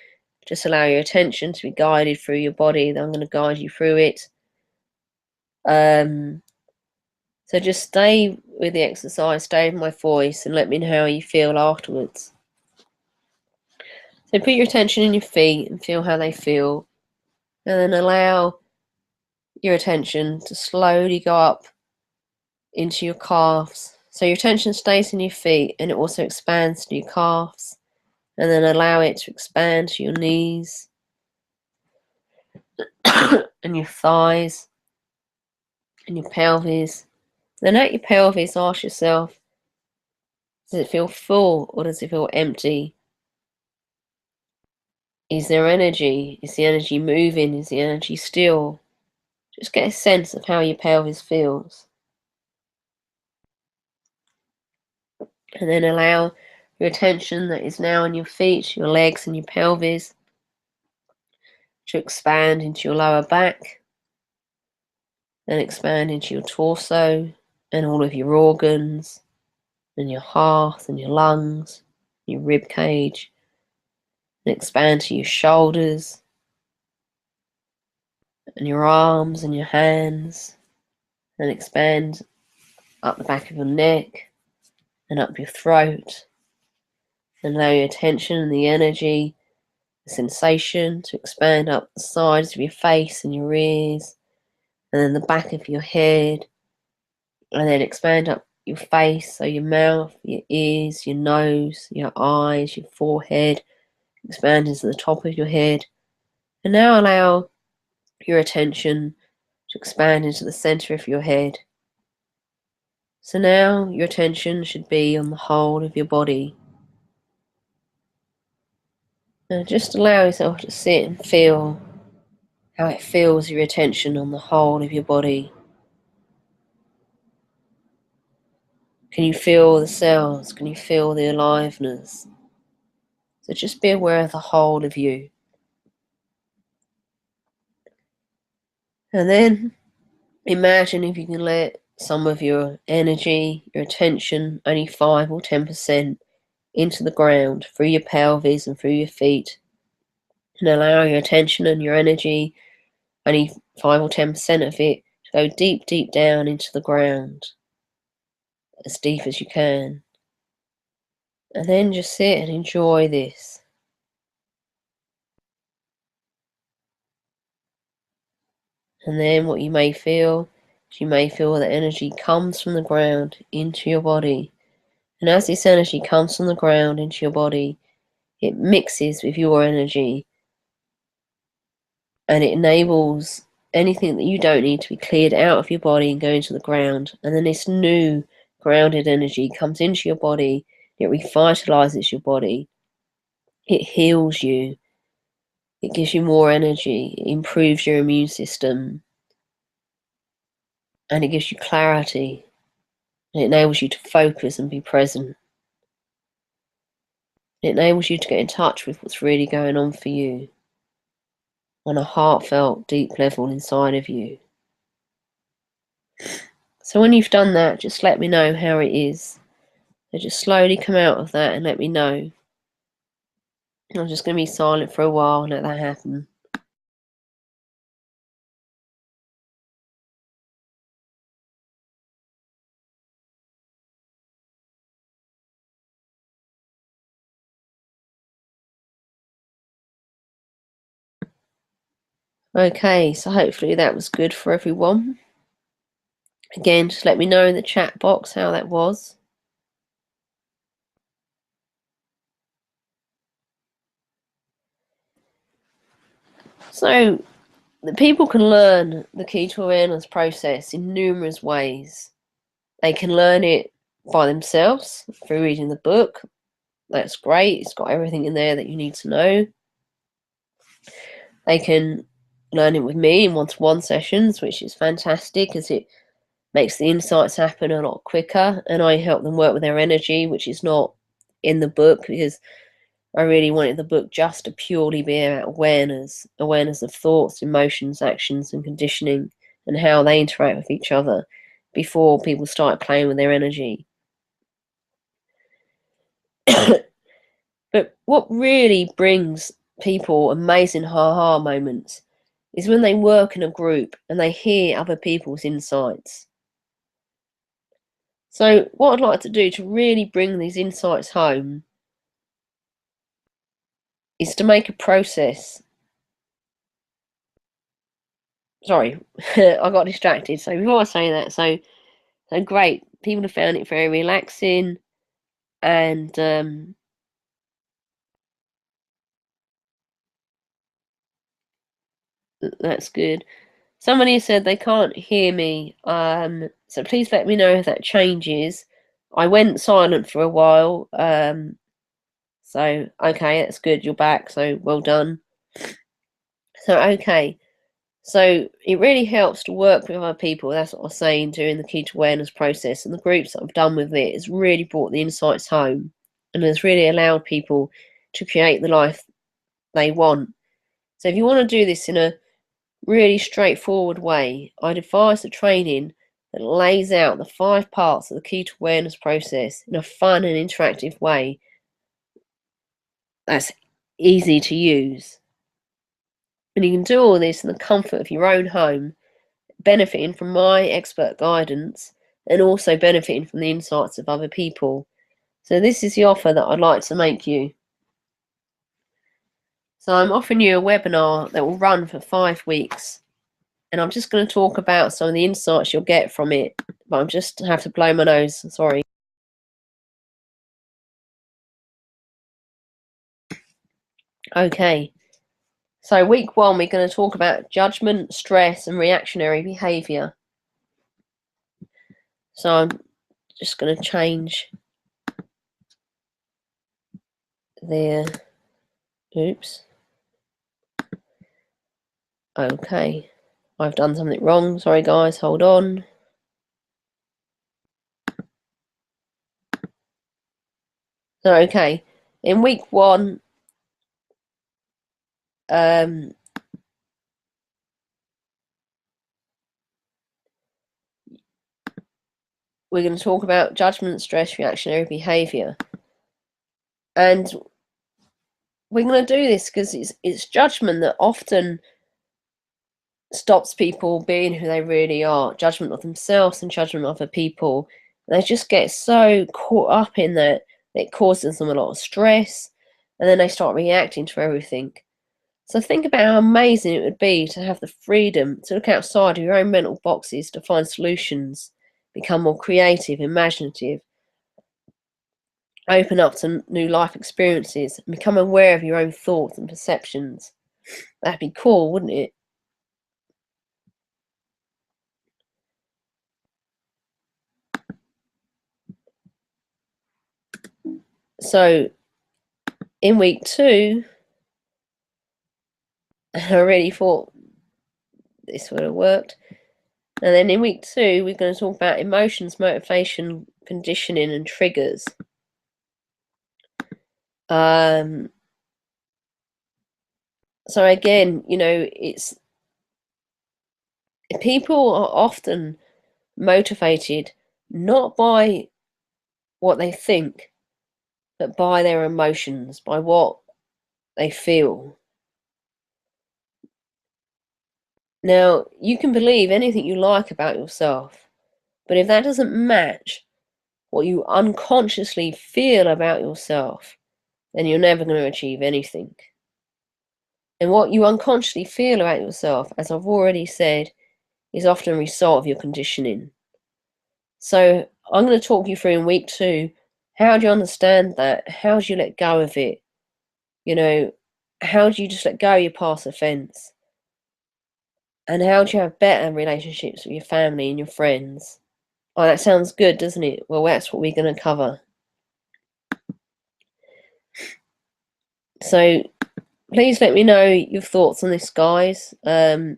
[SPEAKER 1] Just allow your attention to be guided through your body. Then I'm going to guide you through it. So just stay with the exercise, stay with my voice, and let me know how you feel afterwards. So put your attention in your feet and feel how they feel. And then allow your attention to slowly go up into your calves. So your attention stays in your feet and it also expands to your calves. And then allow it to expand to your knees and your thighs and your pelvis. Then at your pelvis, ask yourself, does it feel full or does it feel empty? Is there energy? Is the energy moving? Is the energy still? Just get a sense of how your pelvis feels. And then allow your attention that is now on your feet, your legs and your pelvis to expand into your lower back. Then expand into your torso and all of your organs and your heart and your lungs, your rib cage. And expand to your shoulders and your arms and your hands. And expand up the back of your neck and up your throat. And allow your attention and the energy, the sensation to expand up the sides of your face and your ears, and then the back of your head, and then expand up your face, so your mouth, your ears, your nose, your eyes, your forehead, expand into the top of your head. And now allow your attention to expand into the center of your head. So now your attention should be on the whole of your body. Now just allow yourself to sit and feel how it feels your attention on the whole of your body. Can you feel the cells? Can you feel the aliveness? So just be aware of the whole of you. And then imagine if you can let some of your energy, your attention, only 5 or 10% into the ground through your pelvis and through your feet. And allow your attention and your energy, only 5 or 10% of it, to go deep, deep down into the ground. As deep as you can. And then just sit and enjoy this. And then what you may feel is you may feel that energy comes from the ground into your body. And as this energy comes from the ground into your body, it mixes with your energy. And it enables anything that you don't need to be cleared out of your body and go into the ground. And then this new grounded energy comes into your body. It revitalizes your body. It heals you. It gives you more energy. It improves your immune system. And it gives you clarity. It enables you to focus and be present. It enables you to get in touch with what's really going on for you on a heartfelt, deep level inside of you. So when you've done that, just let me know how it is. So just slowly come out of that and let me know. I'm just going to be silent for a while and let that happen. Okay, so hopefully that was good for everyone. Again, just let me know in the chat box how that was. So, the people can learn the key to awareness process in numerous ways. They can learn it by themselves through reading the book. That's great. It's got everything in there that you need to know. They can learn it with me in one-to-one sessions, which is fantastic as it makes the insights happen a lot quicker, and I help them work with their energy, which is not in the book, because I really wanted the book just to purely be about awareness of thoughts, emotions, actions, and conditioning, and how they interact with each other before people start playing with their energy. But what really brings people amazing ha-ha moments is when they work in a group and they hear other people's insights. So what I'd like to do to really bring these insights home is to make a process. Sorry, I got distracted. So before I say that, so great. People have found it very relaxing, and that's good. Somebody said they can't hear me, so please let me know if that changes. I went silent for a while, so okay, that's good. You're back, so well done. So okay. So it really helps to work with other people. That's what I was saying during the key to awareness process. And the groups that I've done with it has really brought the insights home and has really allowed people to create the life they want. So if you want to do this in a really straightforward way, I'd advise the training that lays out the 5 parts of the key to awareness process in a fun and interactive way that's easy to use. And you can do all this in the comfort of your own home, benefiting from my expert guidance and also benefiting from the insights of other people. So this is the offer that I'd like to make you. So I'm offering you a webinar that will run for 5 weeks, and I'm just going to talk about some of the insights you'll get from it, but I'm just have to blow my nose, sorry. Okay, so week 1 we're going to talk about judgment, stress and reactionary behaviour. So I'm just going to change there. Oops. Okay, I've done something wrong. Sorry guys, hold on. So okay, in week 1, we're going to talk about judgment, stress, reactionary behaviour. And we're going to do this because it's judgment that often stops people being who they really are. Judgment of themselves and judgment of other people. And they just get so caught up in that it causes them a lot of stress, and then they start reacting to everything. So think about how amazing it would be to have the freedom to look outside of your own mental boxes to find solutions, become more creative, imaginative, open up to new life experiences, and become aware of your own thoughts and perceptions. That'd be cool, wouldn't it? So in week 2, I really thought this would have worked. And then in week 2, we're going to talk about emotions, motivation, conditioning, and triggers. So again, it's people are often motivated not by what they think, but by their emotions, by what they feel. Now, you can believe anything you like about yourself, but if that doesn't match what you unconsciously feel about yourself, then you're never going to achieve anything. And what you unconsciously feel about yourself, as I've already said, is often a result of your conditioning. So I'm going to talk you through in week 2, how do you understand that? How do you let go of it? How do you just let go of your past offence? And how do you have better relationships with your family and your friends? Oh, that sounds good, doesn't it? Well, that's what we're going to cover. So please let me know your thoughts on this, guys. Tell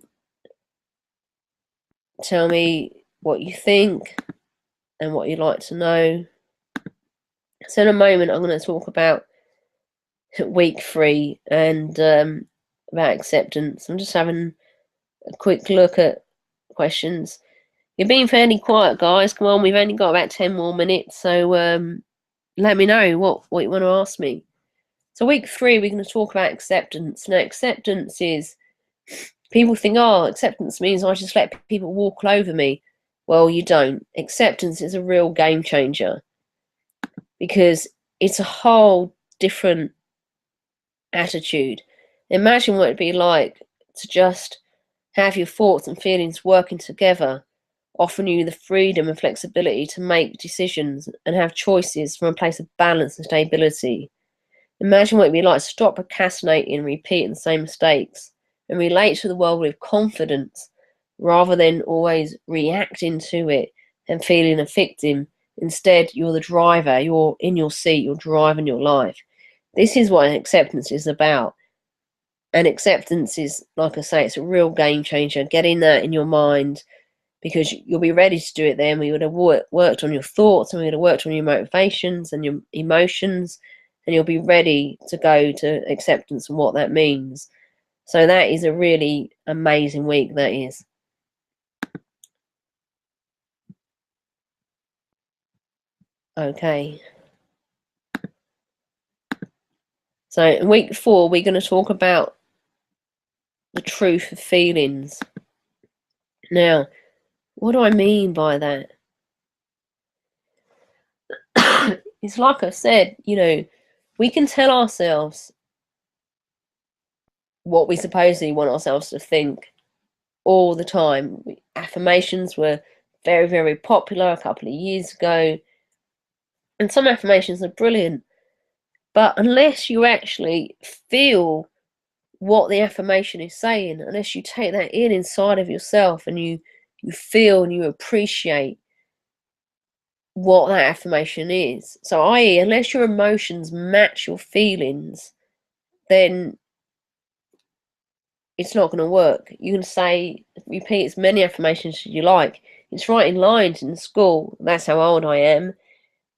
[SPEAKER 1] me what you think and what you'd like to know. So in a moment, I'm going to talk about week 3 and about acceptance. I'm just having a quick look at questions. You're being fairly quiet, guys. Come on, we've only got about 10 more minutes, so let me know what you want to ask me. So week 3, we're going to talk about acceptance. Now, acceptance is, people think, oh, acceptance means I just let people walk all over me. Well, you don't. Acceptance is a real game changer because it's a whole different attitude. Imagine what it'd be like to just have your thoughts and feelings working together, offering you the freedom and flexibility to make decisions and have choices from a place of balance and stability. Imagine what it'd be like to stop procrastinating and repeating the same mistakes and relate to the world with confidence rather than always reacting to it and feeling a victim. Instead, you're the driver, you're in your seat, you're driving your life. This is what acceptance is about. And acceptance is, like I say, it's a real game changer. Getting that in your mind, because you'll be ready to do it then. We would have worked on your thoughts, and we would have worked on your motivations and your emotions, and you'll be ready to go to acceptance and what that means. So that is a really amazing week, that is. Okay. So in week 4, we're going to talk about the truth of feelings. Now, what do I mean by that? It's like I said, we can tell ourselves what we supposedly want ourselves to think all the time. Affirmations were very, very popular a couple of years ago, and some affirmations are brilliant. But unless you actually feel what the affirmation is saying, unless you take that in inside of yourself and you feel and you appreciate what that affirmation is. So, i.e., unless your emotions match your feelings, then it's not going to work. You can say, repeat as many affirmations as you like. It's writing lines in school. That's how old I am.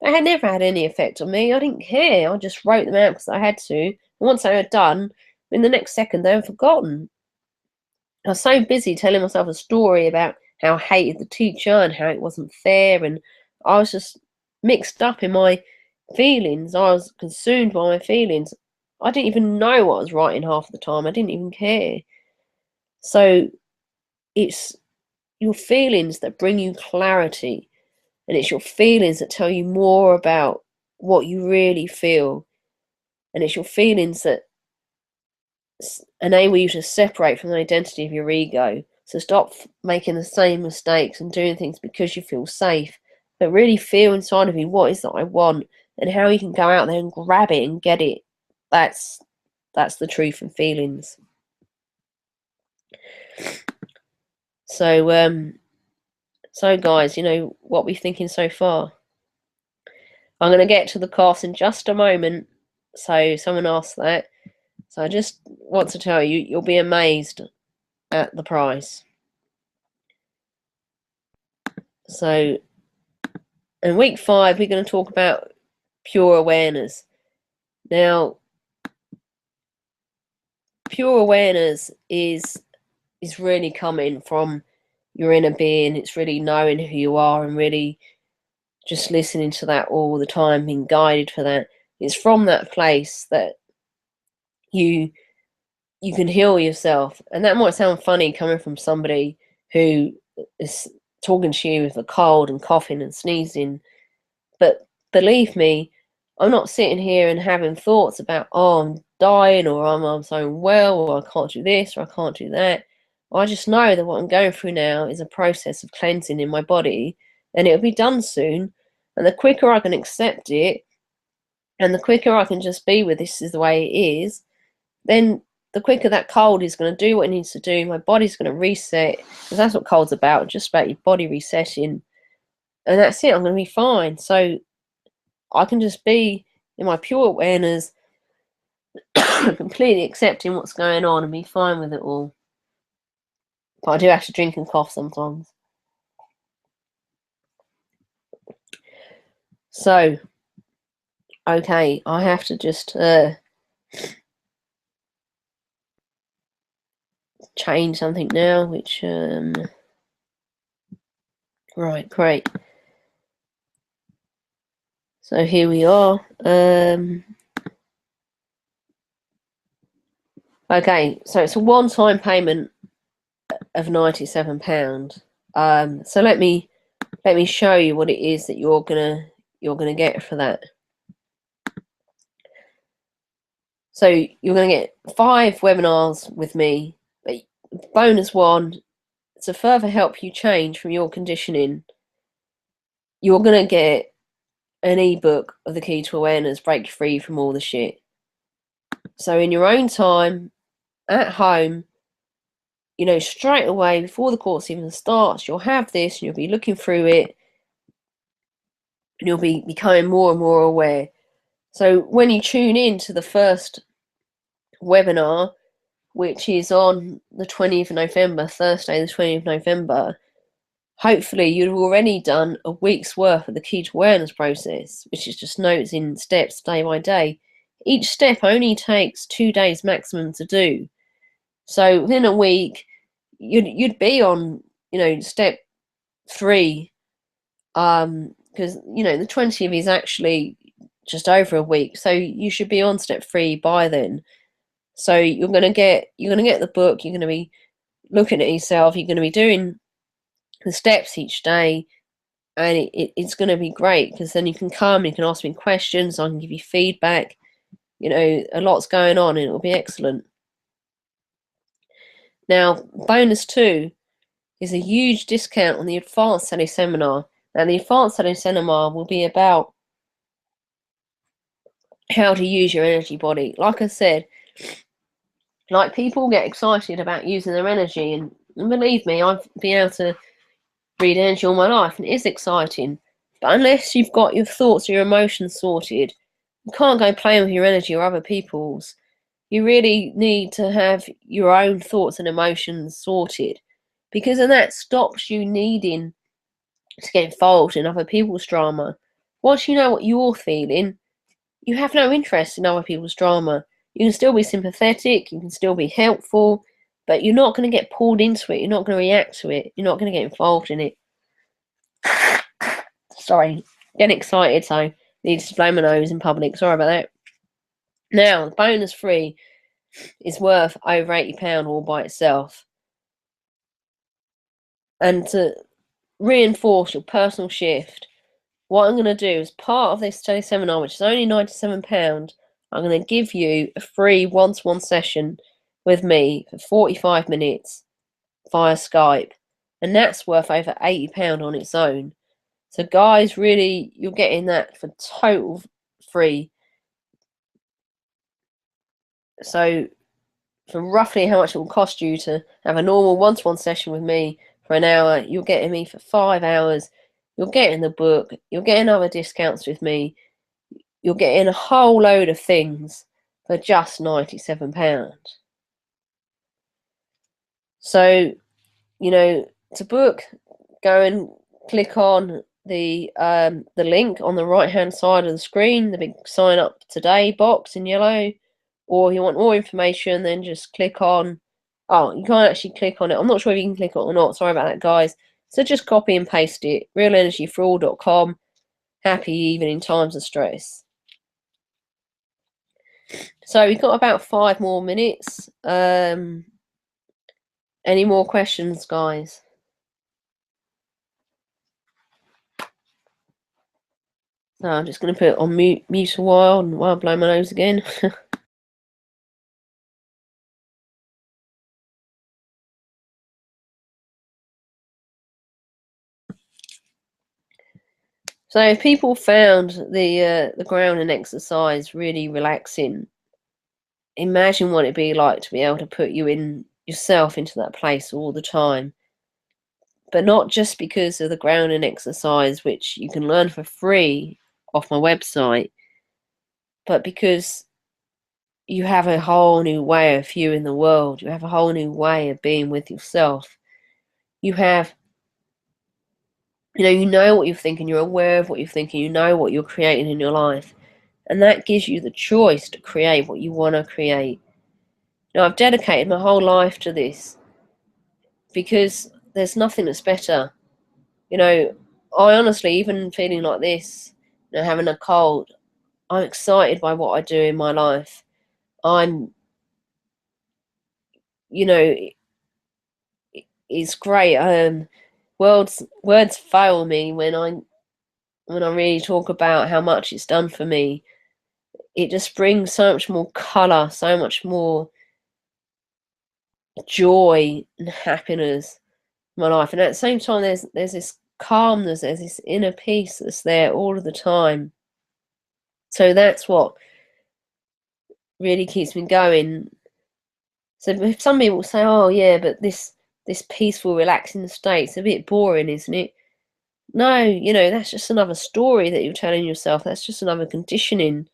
[SPEAKER 1] They had never had any effect on me. I didn't care. I just wrote them out because I had to. And once they were done, in the next second, they were forgotten. I was so busy telling myself a story about how I hated the teacher and how it wasn't fair, and I was just mixed up in my feelings. I was consumed by my feelings. I didn't even know what I was writing half the time. I didn't even care. So it's your feelings that bring you clarity, and it's your feelings that tell you more about what you really feel, and it's your feelings that enable you to separate from the identity of your ego. So stop making the same mistakes and doing things because you feel safe, but really feel inside of you what is that I want and how you can go out there and grab it and get it. That's the truth and feelings. So guys, what we're thinking so far. I'm going to get to the cost in just a moment. So someone asked that. So I just want to tell you, you'll be amazed at the price. So in week 5, we're going to talk about pure awareness. Now, pure awareness is really coming from your inner being. It's really knowing who you are and really just listening to that all the time, being guided for that. It's from that place that you can heal yourself. And that might sound funny coming from somebody who is talking to you with a cold and coughing and sneezing, but believe me, I'm not sitting here and having thoughts about, oh, I'm dying, or I'm so unwell, or I can't do this, or I can't do that. I just know that what I'm going through now is a process of cleansing in my body, and it'll be done soon. And the quicker I can accept it, and the quicker I can just be with this is the way it is, then the quicker that cold is going to do what it needs to do. My body's going to reset, because that's what cold's about, just about your body resetting. And that's it, I'm going to be fine. So I can just be in my pure awareness, completely accepting what's going on and be fine with it all. But I do have to drink and cough sometimes. So, Okay, I have to just change something now, which right, great. So here we are. Okay, so it's a one-time payment of £97. So let me show you what it is that you're gonna get for that. So you're gonna get 5 webinars with me, but bonus one, to further help you change from your conditioning, you're gonna get an ebook of the Key to Awareness, Break Free from All the Shit. So in your own time, at home, straight away before the course even starts, you'll have this and you'll be looking through it and you'll be becoming more and more aware. So when you tune in to the first webinar, which is on the 20th of November, Thursday the 20th of November, hopefully you've already done a week's worth of the Key to Awareness process, which is just notes in steps day by day. Each step only takes 2 days maximum to do. So within a week, you'd be on, step 3, because the 20th is actually just over a week, so you should be on step 3 by then. So you're gonna get the book. You're gonna be looking at yourself. You're gonna be doing the steps each day, and it's gonna be great because then you can come. You can ask me questions. I can give you feedback. A lot's going on, and it will be excellent. Now, bonus 2 is a huge discount on the Advanced Study Seminar. Now, the Advanced Study Seminar will be about how to use your energy body. Like I said, people get excited about using their energy, and believe me, I've been able to read energy all my life, and it is exciting. But unless you've got your thoughts or your emotions sorted, you can't go playing with your energy or other people's. You really need to have your own thoughts and emotions sorted, because then that stops you needing to get involved in other people's drama. Once you know what you're feeling, you have no interest in other people's drama. You can still be sympathetic, you can still be helpful, but you're not going to get pulled into it. You're not going to react to it. You're not going to get involved in it. Sorry, getting excited, so need to blow my nose in public. Sorry about that. Now, the bonus 3 is worth over £80 all by itself. And to reinforce your personal shift, what I'm going to do as part of this study seminar, which is only £97, I'm going to give you a free one-to-one session with me for 45 minutes via Skype. And that's worth over £80 on its own. So guys, really, you're getting that for total free. So for roughly how much it will cost you to have a normal one-to-one session with me for an hour, you're getting me for 5 hours. You're getting the book. You're getting other discounts with me. You're getting a whole load of things for just £97. So, to book, go and click on the link on the right hand side of the screen, the big sign up today box in yellow. Or you want more information, then just click on. Oh, you can't actually click on it. I'm not sure if you can click it or not. Sorry about that, guys. So just copy and paste it. realenergyforall.com. Happy even in times of stress. So we've got about 5 more minutes. Any more questions, guys? So I'm just going to put it on mute a while and while I blow my nose again. So if people found the grounding exercise really relaxing, imagine what it'd be like to be able to put yourself into that place all the time. But not just because of the grounding exercise, which you can learn for free off my website, but because you have a whole new way of viewing the world. You have a whole new way of being with yourself. You have, you know what you're thinking. You're aware of what you're thinking. You know what you're creating in your life. And that gives you the choice to create what you want to create. Now, I've dedicated my whole life to this because there's nothing that's better. I honestly, even feeling like this, having a cold, I'm excited by what I do in my life. I'm, you know, it's great. Words fail me when I really talk about how much it's done for me. It just brings so much more colour, so much more joy and happiness in my life. And at the same time, there's this calmness, there's this inner peace that's there all of the time. So that's what really keeps me going. So some people say, "Oh, yeah, but this peaceful, relaxing state's a bit boring, isn't it?" No, that's just another story that you're telling yourself. That's just another conditioning.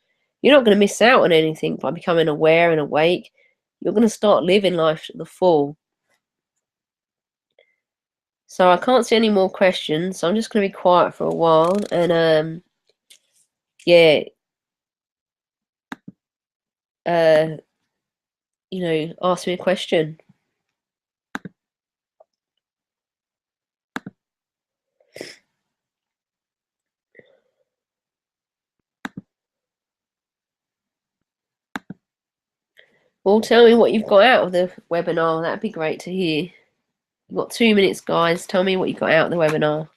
[SPEAKER 1] You're not going to miss out on anything by becoming aware and awake. You're going to start living life to the full. So I can't see any more questions. So I'm just going to be quiet for a while and yeah, uh, ask me a question. Well, tell me what you've got out of the webinar. That'd be great to hear. You've got 2 minutes, guys. Tell me what you got out of the webinar.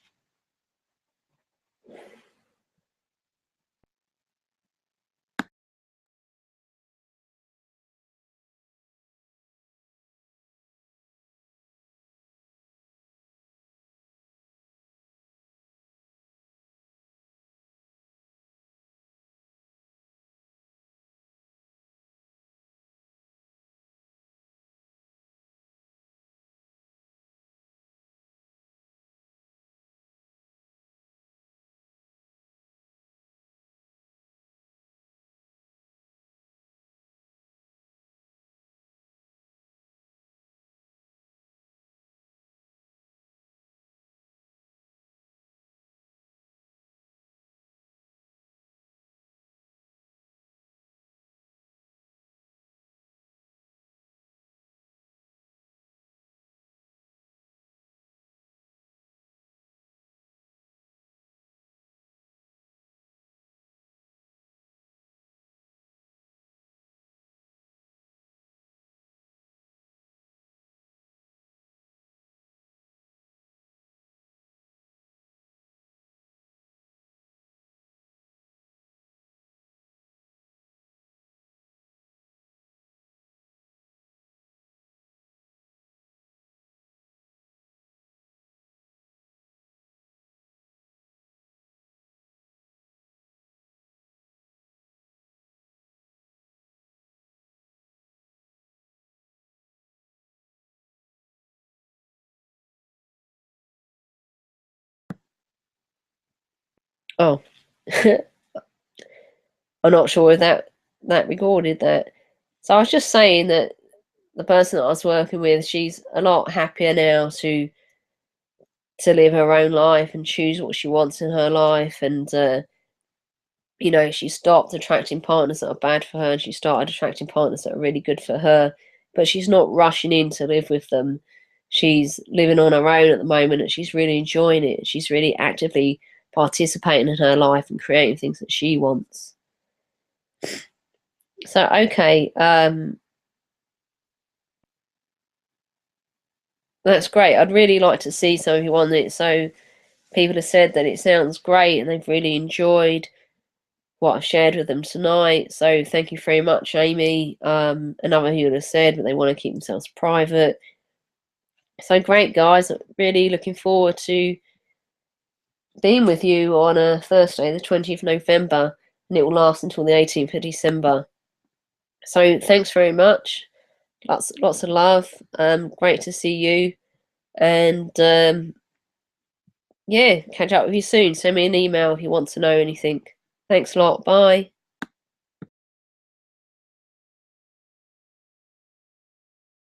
[SPEAKER 1] Oh, I'm not sure if that recorded that. So I was just saying that the person that I was working with, she's a lot happier now to live her own life and choose what she wants in her life. And she stopped attracting partners that are bad for her, and she started attracting partners that are really good for her. But she's not rushing in to live with them. She's living on her own at the moment, and she's really enjoying it. She's really actively participating in her life and creating things that she wants. So okay, that's great. I'd really like to see some of you on it. So people have said that it sounds great and they've really enjoyed what I've shared with them tonight. So thank you very much, Amy. Another who have said that they want to keep themselves private. So great, guys. Really looking forward to being with you on a Thursday, the 20th of November, and it will last until the 18th of December. So thanks very much. Lots of love. Great to see you. And yeah, catch up with you soon. Send me an email if you want to know anything. Thanks a lot. Bye.